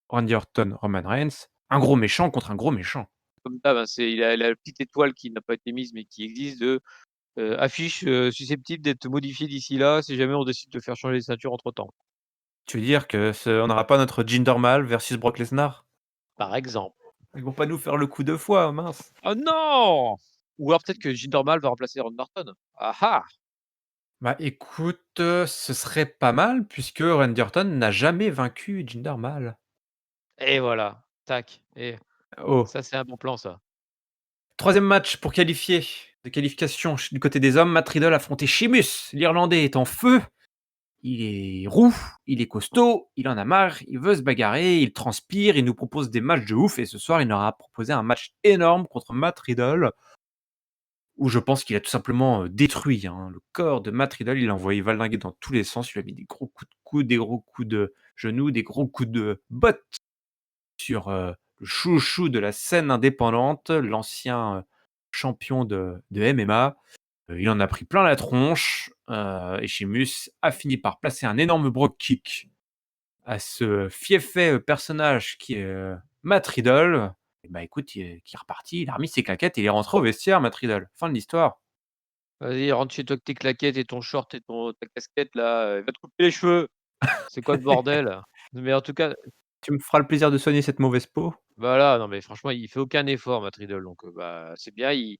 Randy Orton, Roman Reigns, un gros méchant contre un gros méchant. Comme d'hab, hein, c'est il a la petite étoile qui n'a pas été mise, mais qui existe de, affiche, susceptible d'être modifiée d'ici là, si jamais on décide de faire changer les ceintures entre temps, Tu veux dire que on n'aura pas notre Jinder Mahal versus Brock Lesnar? par exemple. Ils vont pas nous faire le coup 2 fois, mince. Oh non! Ou alors peut-être que Jinder Mahal va remplacer Randy Orton. Ah ah! Bah, écoute, ce serait pas mal puisque Randy Orton n'a jamais vaincu Jinder Mahal. Et voilà, tac et Oh. ça, c'est un bon plan ça. 3e match pour qualifier, de qualification du côté des hommes, Matt Riddle affrontait Sheamus. L'Irlandais est en feu, il est roux, il est costaud, il en a marre, il veut se bagarrer, il transpire, il nous propose des matchs de ouf et ce soir, il nous aura proposé un match énorme contre Matt Riddle où je pense qu'il a tout simplement, détruit, hein, le corps de Matt Riddle. Il l'a envoyé valdinguer dans tous les sens, il lui a mis des gros coups de coude, des gros coups de genoux, des gros coups de botte sur, le chouchou de la scène indépendante, l'ancien, champion de MMA. Il en a pris plein la tronche, et Sheamus a fini par placer un énorme brogue kick à ce fiefé, personnage qui est, Matt Riddle. Et bah, écoute, qui est reparti, il a remis ses claquettes et il est rentré au vestiaire, Matt Riddle. Fin de l'histoire. Vas-y, rentre chez toi avec tes claquettes et ton short et ta casquette là, va te couper les cheveux. C'est quoi ce bordel? Mais en tout cas, Tu me feras le plaisir de soigner cette mauvaise peau? voilà, non mais franchement, il fait aucun effort Matt Riddle donc bah, c'est bien, il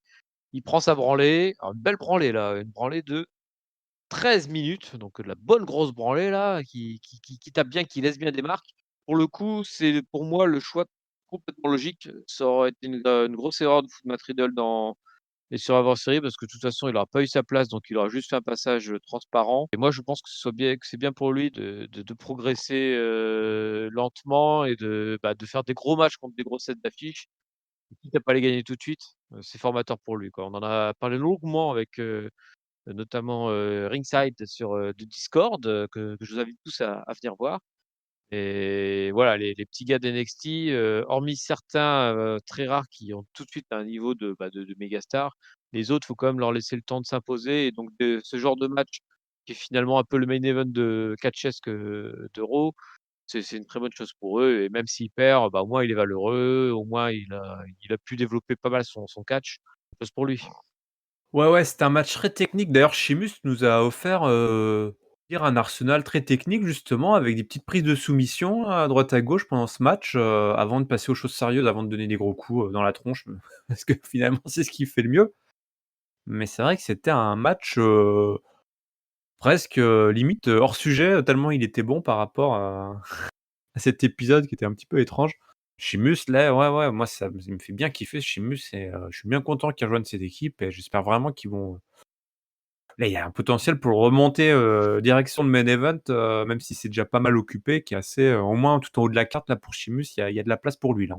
prend sa branlée, alors une belle branlée là, une branlée de 13 minutes, donc de la bonne grosse branlée là, qui tape bien, qui laisse bien des marques. Pour le coup, c'est pour moi le choix complètement logique. Ça aurait été une grosse erreur de foutre Matt Riddle dans les Survivor Series parce que de toute façon, il aura pas eu sa place, donc il aura juste fait un passage, transparent et moi je pense que c'est bien pour lui de progresser, lentement et de faire des gros matchs contre des grosses têtes d'affiche. Quitte à pas les gagner tout de suite, c'est formateur pour lui, quoi. On en a parlé longuement avec, notamment, Ringside sur, de Discord, que je vous invite tous à venir voir et voilà, les petits gars d'NXT, hormis certains, très rares qui ont tout de suite un niveau de méga star, les autres, faut quand même leur laisser le temps de s'imposer et donc ce genre de match qui est finalement un peu le main event de catchesque, de Raw, c'est une très bonne chose pour eux et même s'il perd, bah, au moins il est valeureux, au moins il a pu développer pas mal son catch. Bonne chose pour lui. Ouais, ouais, c'était un match très technique. D'ailleurs, Sheamus nous a offert, dire un arsenal très technique justement avec des petites prises de soumission à droite à gauche pendant ce match, avant de passer aux choses sérieuses, avant de donner des gros coups, dans la tronche, parce que finalement c'est ce qu'il fait le mieux. Mais c'est vrai que c'était un match, presque, limite, hors sujet, tellement il était bon par rapport à cet épisode qui était un petit peu étrange. Sheamus là, ouais, ouais, moi ça me fait bien kiffer Sheamus et je suis bien content qu'il rejoigne cette équipe et j'espère vraiment qu'ils vont Là, il y a un potentiel pour remonter, direction de main event, même si c'est déjà pas mal occupé, qui est assez, au moins tout en haut de la carte là pour Sheamus, il y a de la place pour lui là.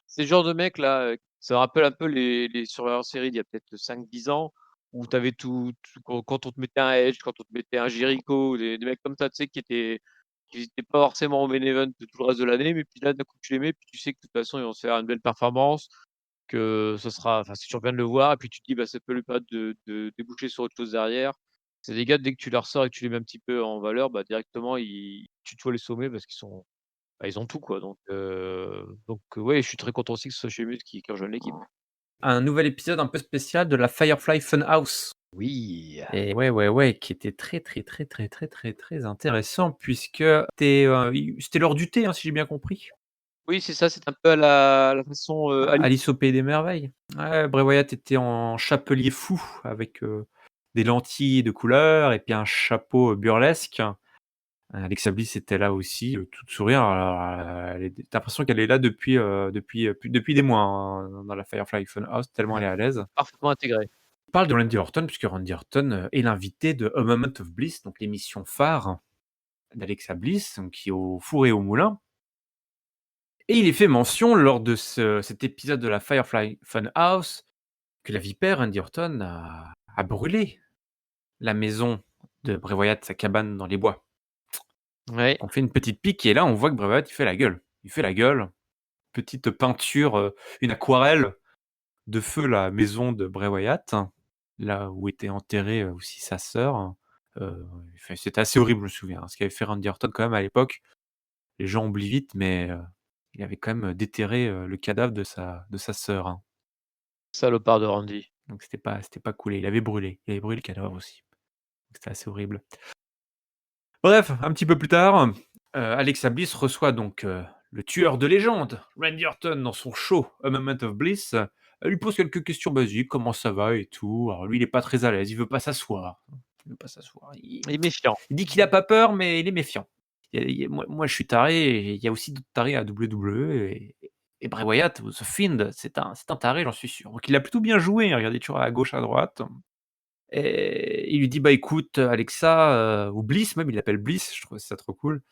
C'est le genre de mec là, ça me rappelle un peu les Survivor Series d'il y a peut-être 5-10 ans, où tu avais tout quand on te mettait un Edge, quand on te mettait un Jericho, des mecs comme ça, tu sais, qui étaient pas forcément au main event de tout le reste de l'année, mais puis là, d'un coup, tu les mets, puis tu sais que de toute façon, ils vont se faire une belle performance, que ce sera c'est toujours bien de le voir et puis tu te dis: «Bah, ça peut lui permettre de déboucher sur autre chose derrière». C'est des gars, dès que tu les ressors et que tu les mets un petit peu en valeur, bah, directement, tu te vois les sommer parce qu'ils sont bah, ils ont tout quoi donc ouais, je suis très content aussi que ce soit chez Muse qui rejoigne l'équipe. Un nouvel épisode un peu spécial de la Firefly Funhouse. Oui. Et ouais, ouais, ouais, qui était très, très, très, très, très, très, très intéressant puisque c'était l'heure du thé, hein, si j'ai bien compris. Oui, c'est ça, c'est un peu à la façon, Ali. Alice au pays des merveilles. Ouais, Bray Wyatt était en chapelier fou avec, des lentilles de couleur et puis un chapeau, burlesque. Alexa Bliss était là aussi, toute sourire. Alors, elle est tu l'impression qu'elle est là depuis des mois, hein, dans la Firefly Funhouse tellement elle est à l'aise. Parfaitement intégré. On parle de Randy Orton puisque Randy Orton, est l'invité de A Moment of Bliss, donc l'émission phare d'Alexa Bliss, donc qui est au four et au moulin. Et il est fait mention lors de cet épisode de la Firefly Funhouse que la vipère Randy Orton a brûlé la maison de Bray Wyatt, sa cabane dans les bois. Ouais. On fait une petite pique et là on voit que Bray Wyatt il fait la gueule. Il fait la gueule, petite peinture, une aquarelle de feu la maison de Bray Wyatt, là où était enterrée, aussi sa sœur. Enfin c'était assez horrible, je me souviens, hein, ce qu'avait fait Randy Orton quand même à l'époque. Les gens oublient vite, mais il avait quand même déterré, le cadavre de sa sœur, hein. Salopard de Randy. Donc c'était pas cool et il avait brûlé le cadavre aussi. Donc c'était assez horrible. Bref, un petit peu plus tard, Alexa Bliss reçoit donc, le tueur de légende, Randy Orton, dans son show A Moment of Bliss. Elle lui pose quelques questions basiques, comment ça va et tout. Alors lui, il est pas très à l'aise, il veut pas s'asseoir. Il veut pas s'asseoir. Il est méfiant. Il dit qu'il a pas peur, mais il est méfiant. Moi, je suis taré et il y a aussi d'autres tarés à WWE et Bray Wyatt, The Fiend, c'est un taré, j'en suis sûr. Donc il a plutôt bien joué, hein, regardez toujours à gauche, à droite. Et il lui dit: «Bah, écoute, Alexa», ou Bliss même, il l'appelle Bliss, je trouve ça trop cool.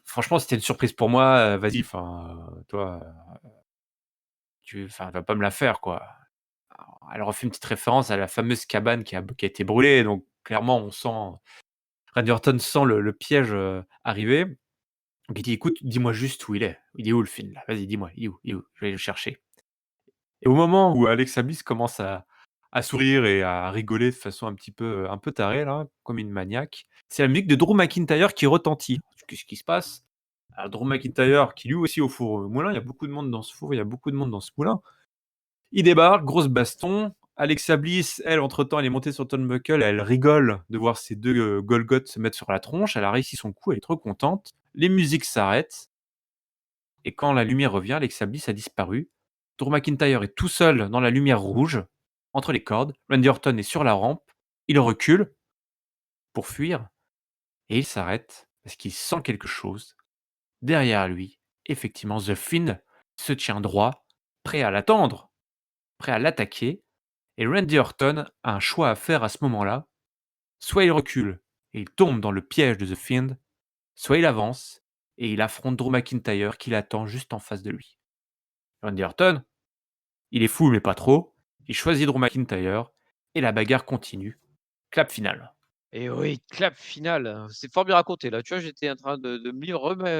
«Franchement, c'était une surprise pour moi, vas-y, enfin, toi, va pas me la faire, quoi». Alors, elle refait une petite référence à la fameuse cabane qui a été brûlée, donc clairement, Randy Orton sent le piège, arriver. Donc il dit: «Écoute, dis-moi juste où il est. Il est où le film là? Vas-y, dis-moi, il est où? Il est où? Je vais aller le chercher». Et au moment où Alexa Bliss commence à sourire et à rigoler de façon un peu tarée là, comme une maniaque, c'est la musique de Drew McIntyre qui retentit. Qu'est-ce qui se passe? Alors Drew McIntyre qui lui aussi au four au moulin, il y a beaucoup de monde dans ce four, il y a beaucoup de monde dans ce moulin. Il débarque, grosse baston. Alexa Bliss, elle, entre-temps, elle est montée sur le turnbuckle, elle rigole de voir ces 2, Golgoths se mettre sur la tronche. Elle a réussi son coup, elle est trop contente. Les musiques s'arrêtent et quand la lumière revient, Alexa Bliss a disparu. Drew McIntyre est tout seul dans la lumière rouge, entre les cordes. Randy Orton est sur la rampe. Il recule pour fuir et il s'arrête parce qu'il sent quelque chose. Derrière lui, effectivement, The Fiend se tient droit, prêt à l'attendre, prêt à l'attaquer. Et Randy Orton a un choix à faire à ce moment-là. Soit il recule et il tombe dans le piège de The Fiend, soit il avance et il affronte Drew McIntyre qui l'attend juste en face de lui. Randy Orton, il est fou mais pas trop. Il choisit Drew McIntyre et la bagarre continue. Clap final. Et oui, clap final, c'est fort bien raconté là. Tu vois, j'étais en train de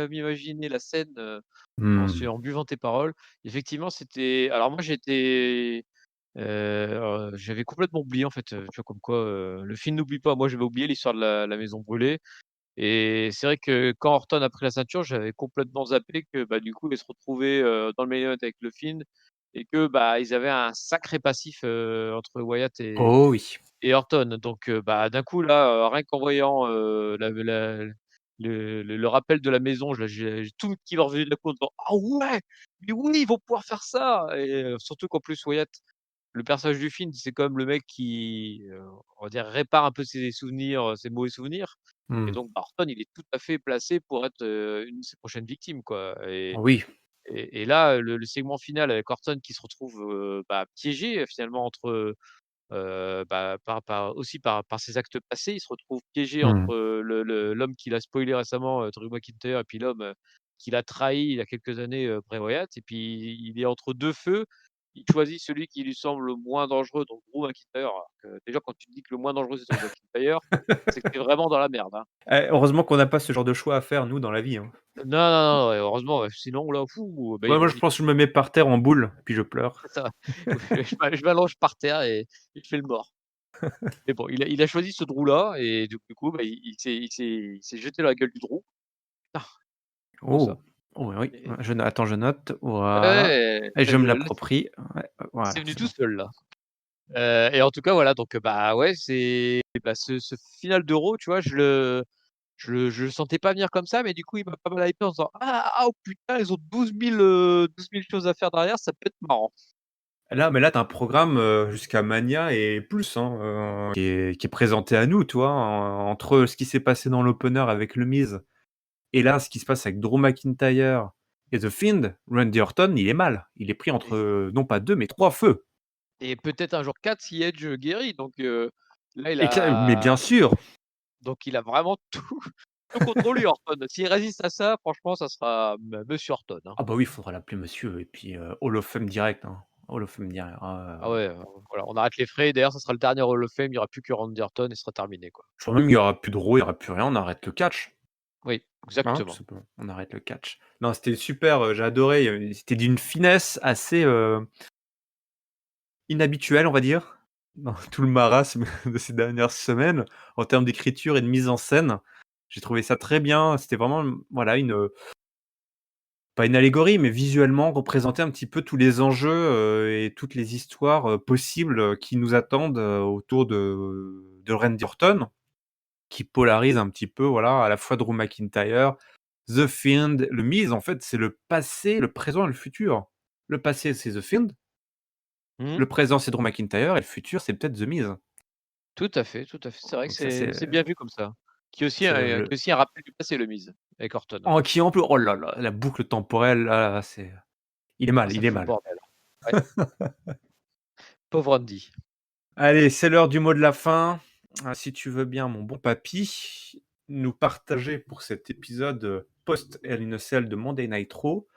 m'imaginer la scène, Mmh. en buvant tes paroles. Effectivement, c'était alors moi j'avais complètement oublié en fait, tu vois comme quoi, le film n'oublie pas. Moi, j'avais oublié l'histoire de la maison brûlée et c'est vrai que quand Orton a pris la ceinture, j'avais complètement zappé que, bah, du coup, il se retrouvait, dans le main event avec le Fiend et que, bah, ils avaient un sacré passif, entre Wyatt Oh oui. et Orton. Donc, bah, d'un coup là, rien qu'en voyant, le rappel de la maison, j'ai tout qui m'est revenu d'un coup en disant: «Ah ouais! Mais oui, ils vont pouvoir faire ça!» et surtout qu'en plus Wyatt, le personnage du film, c'est quand même le mec qui, on va dire répare un peu ses souvenirs, ses mauvais souvenirs et Mmh. donc bah, Orton, il est tout à fait placé pour être, une de ses prochaines victimes, quoi Oui. et là, le segment final avec Orton qui se retrouve, bah, piégé, finalement entre par ses actes passés. Il se retrouve piégé Mmh. entre, l'homme qu'il a spoilé récemment, Drew McIntyre et puis l'homme, qu'il a trahi il y a quelques années, Bray Wyatt et puis il est entre 2 feux. Il choisit celui qui lui semble le moins dangereux, donc Drew McIntyre, alors que déjà quand tu te dis que le moins dangereux c'est Drew McIntyre, c'est que tu es vraiment dans la merde, hein. Heureusement qu'on n'a pas ce genre de choix à faire nous dans la vie, hein. Non, non, non, ouais, heureusement, ouais, sinon là, fou, bah, Ouais, moi je pense que je me mets par terre en boule, puis je pleure. ça je m'allonge par terre et je fais le mort. Mais bon, il a choisi ce Drew là et du coup, bah, il s'est jeté dans la gueule du Drew. Ah, pour ça Oh! Oh oui, et je note, voilà ouais, et je me là l'approprie. Ouais, c'est voilà, venu c'est tout bon. seul là. Et en tout cas voilà donc, bah, ouais, ce final d'Euro, tu vois, je le sentais pas venir comme ça, mais du coup, il m'a pas mal hypé en disant: «Ah, ah, oh putain, ils ont 12 000 choses à faire derrière, ça peut être marrant». Là, tu as un programme, jusqu'à Mania et plus, hein, qui est présenté à nous, tu vois? Entre ce qui s'est passé dans l'opener avec The Miz et là, ce qui se passe avec Drew McIntyre et The Fiend, Randy Orton, il est mal. Il est pris entre, Et non pas 2 mais 3 feux. peut-être un jour 4 si Edge guérit donc, là il Et cla mais bien a sûr! donc il a vraiment tout contre lui Orton. S'il résiste à ça, franchement, ça sera Monsieur Orton, hein. Ah bah oui, il faudra l'appeler monsieur et puis, Hall of Fame direct, hein. Hall of Fame direct. Ah ouais, voilà, on arrête les frais. D'ailleurs, ça sera le dernier Hall of Fame, il y aura plus que Randy Orton et ce sera terminé, quoi. Je crois même qu'il y aura plus de Raw, il y aura plus rien, on arrête le catch. Oui, Hein, tout exactement. simplement. On arrête le catch. Non, c'était super, j'ai adoré, c'était d'une finesse assez, inhabituelle, on va dire, dans tout le marasme de ces dernières semaines, en termes d'écriture et de mise en scène. J'ai trouvé ça très bien. C'était vraiment, voilà, pas une allégorie, mais visuellement représenter un petit peu tous les enjeux, et toutes les histoires, possibles, qui nous attendent, autour de Randy Orton, qui polarise un petit peu, voilà, à la fois Drew McIntyre, The Fiend, le Miz, en fait, c'est le passé, le présent et le futur. Le passé, c'est The Fiend, Mmh. le présent, c'est Drew McIntyre et le futur, c'est peut-être The Miz. Tout à fait, tout à fait. C'est vrai que Donc ça, c'est bien vu comme ça. c'est Qui est aussi un rappel du passé, le Miz, avec Orton. qui en plus, oh là là, la boucle temporelle là, c'est Ah, ça il est fout le mal. bordel. Ouais, pauvre Andy. Allez, c'est l'heure du mot de la fin. Si tu veux bien, mon bon papy, nous partager pour cet épisode, post Hell in a Cell de Monday Night Raw,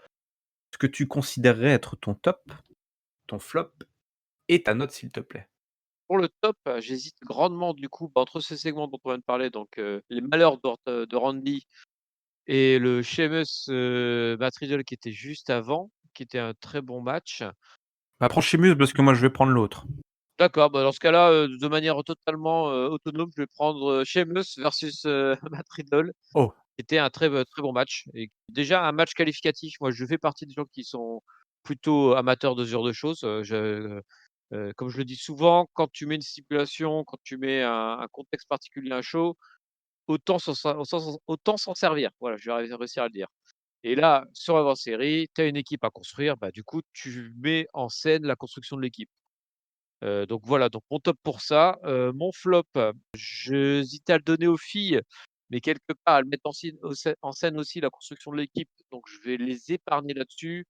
ce que tu considérerais être ton top, ton flop et ta note, s'il te plaît. Pour le top, j'hésite grandement du coup, bah, entre ce segment dont on vient de parler, donc, les malheurs de Randy et le Sheamus, Matt Riddle qui était juste avant, qui était un très bon match. Bah, prends Sheamus parce que moi je vais prendre l'autre. D'accord, bah, dans ce cas-là, de manière totalement, autonome, je vais prendre, Sheamus versus, Matt Riddle. Oh! C'était un très bon match et déjà un match qualificatif. Moi, je fais partie des gens qui sont plutôt amateurs de ce genre de choses. Comme je le dis souvent, quand tu mets une stipulation, quand tu mets un contexte particulier à un show, autant s'en servir. Voilà, je vais réussir à le dire. Et là, sur l'avant-série, tu as une équipe à construire, bah, du coup, tu mets en scène la construction de l'équipe. Donc voilà, donc mon top pour ça. Mon flop, j'hésitais à le donner aux filles, mais quelque part, elles mettent en scène aussi la construction de l'équipe, donc je vais les épargner là-dessus.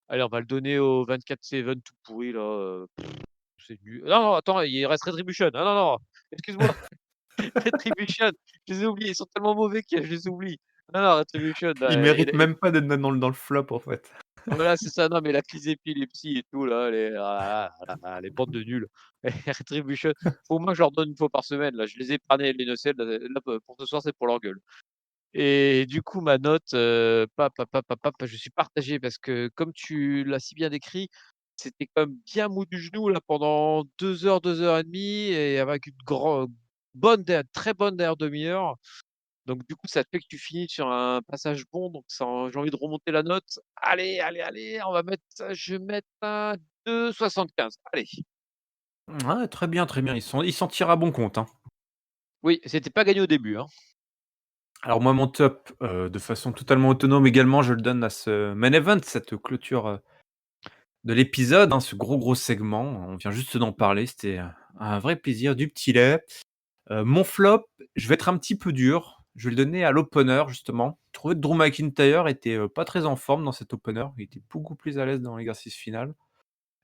Allez, on va le donner aux 24/7 tout pourri là, c'est nul. Non, non, attends, il reste Retribution. Ah non, non, excuse-moi, Retribution, je les ai oubliés, ils sont tellement mauvais que je les oublie. Non, non, Retribution, Il mérite même pas d'être dans le flop, en fait. voilà, c'est ça. Non, mais la crise épilepsie et tout là, les bandes de nuls. Retribution, faut au moins que je leur donne une fois par semaine là. Je les ai épargnés les nocelles, là, pour ce soir, c'est pour leur gueule et du coup, ma note, je suis partagé parce que comme tu l'as si bien décrit, c'était quand même bien mou du genou là pendant 2 heures et demie et avec une très bonne dernière demi-heure. Donc du coup, ça fait que tu finis sur un passage bon, donc ça j'ai envie de remonter la note. Allez, allez, allez, je vais mettre un 2,75. Allez. Ouais, très bien, très bien. Il s'en tire à bon compte, hein. Oui, c'était pas gagné au début, hein. Alors moi, mon top, de façon totalement autonome également, je le donne à ce main event, cette clôture, de l'épisode, hein, ce gros segment. On vient juste d'en parler, c'était, un vrai plaisir, du petit lait. Mon flop, je vais être un petit peu dur, je vais le donner à l'opener justement. Je trouvais que Drew McIntyre était, pas très en forme dans cet opener, il était beaucoup plus à l'aise dans l'exercice final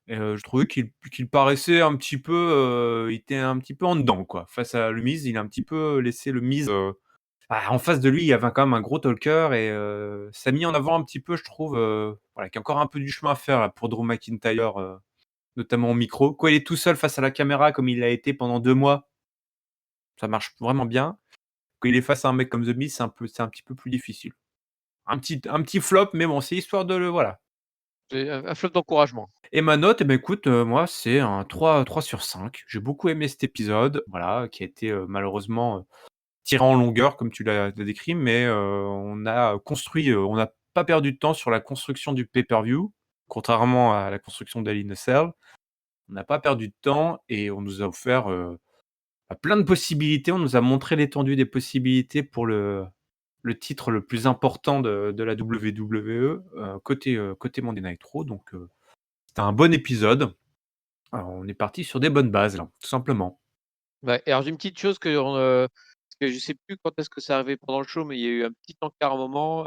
et je trouvais qu'il paraissait un petit peu, il était un petit peu en dedans, quoi. Face à le Miz, il a un petit peu laissé le Miz, en face de lui, il y avait quand même un gros talker et ça a mis en avant un petit peu, je trouve, voilà, qu'il y a encore un peu du chemin à faire là pour Drew McIntyre, notamment au micro. Quand il est tout seul face à la caméra comme il l'a été pendant 2 mois, ça marche vraiment bien. Quand il est face à un mec comme The Miz, c'est un petit peu plus difficile. Un petit flop, mais bon, c'est histoire de le voilà. C'est un flop d'encouragement. Et ma note, eh ben, écoute, moi, c'est un 3/5. J'ai beaucoup aimé cet épisode, voilà, qui a été, malheureusement, tiré en longueur comme tu l'as décrit, mais, on a construit, on n'a pas perdu de temps sur la construction du pay-per-view, contrairement à la construction d'Hell in a Cell. On n'a pas perdu de temps et on nous a offert, plein de possibilités. On nous a montré l'étendue des possibilités pour le titre le plus important de la WWE, côté Monday Night Raw, donc, c'était un bon épisode. Alors on est parti sur des bonnes bases là, tout simplement. Ouais et alors j'ai une petite chose parce que je sais plus quand est-ce que c'est arrivé pendant le show, mais il y a eu un petit encart à un moment,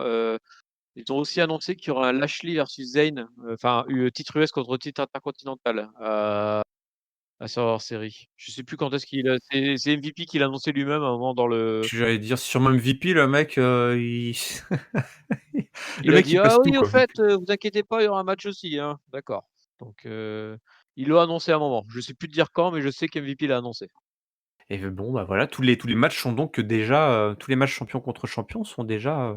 ils ont aussi annoncé qu'il y aura un Lashley versus Zayn, enfin, titre US contre titre intercontinental, sur leur série. Je sais plus quand est-ce qu'il a c'est MVP qui l'a annoncé lui-même à un moment dans le J'allais dire sur MVP le mec, il le il a mec dit: il passe «Ah tout oui, au quoi. fait, vous inquiétez pas, il y aura un match aussi, hein». D'accord. Donc ils l'ont annoncé à un moment. Je sais plus te dire quand, mais je sais qu'MVP l'a annoncé. Et bon, bah, voilà, tous les matchs sont donc déjà, tous les matchs champion contre champion sont déjà,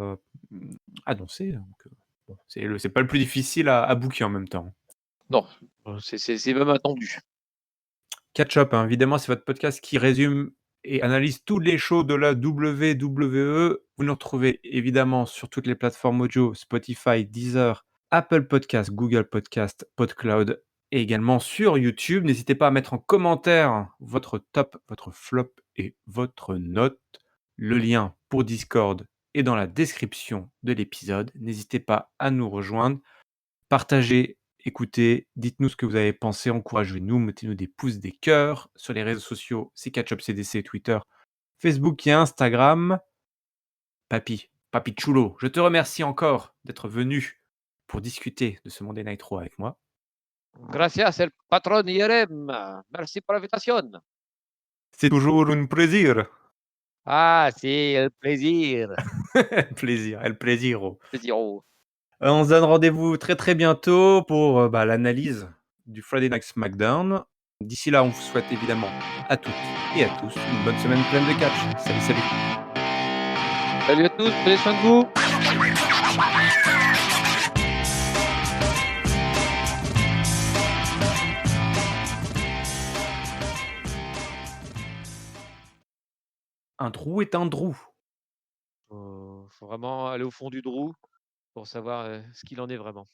annoncés donc, bon, c'est pas le plus difficile à booker en même temps. Non, c'est même attendu. Catch Up, hein, évidemment, c'est votre podcast qui résume et analyse tous les shows de la WWE. Vous nous retrouvez évidemment sur toutes les plateformes audio, Spotify, Deezer, Apple Podcasts, Google Podcasts, PodCloud et également sur YouTube. N'hésitez pas à mettre en commentaire votre top, votre flop et votre note. Le lien pour Discord est dans la description de l'épisode. N'hésitez pas à nous rejoindre. Partagez, écoutez, dites-nous ce que vous avez pensé, encouragez-nous, mettez-nous des pouces, des cœurs. Sur les réseaux sociaux, c'est Catch-up CDC, Twitter, Facebook et Instagram. Papi Chulo, je te remercie encore d'être venu pour discuter de ce Monday Night Raw avec moi. Gracias, el patrón IRM. Merci pour l'invitation. C'est toujours un plaisir. Ah, sí, el plaisir. Plaisir, el plaisiro. Plaisiro. On se donne rendez-vous très très bientôt pour l'analyse du Friday Night SmackDown. D'ici là, on vous souhaite évidemment à toutes et à tous une bonne semaine pleine de catch. Salut, salut. Salut à tous, prenez soin de vous. Un trou est un trou. Faut vraiment aller au fond du trou pour savoir, ce qu'il en est vraiment.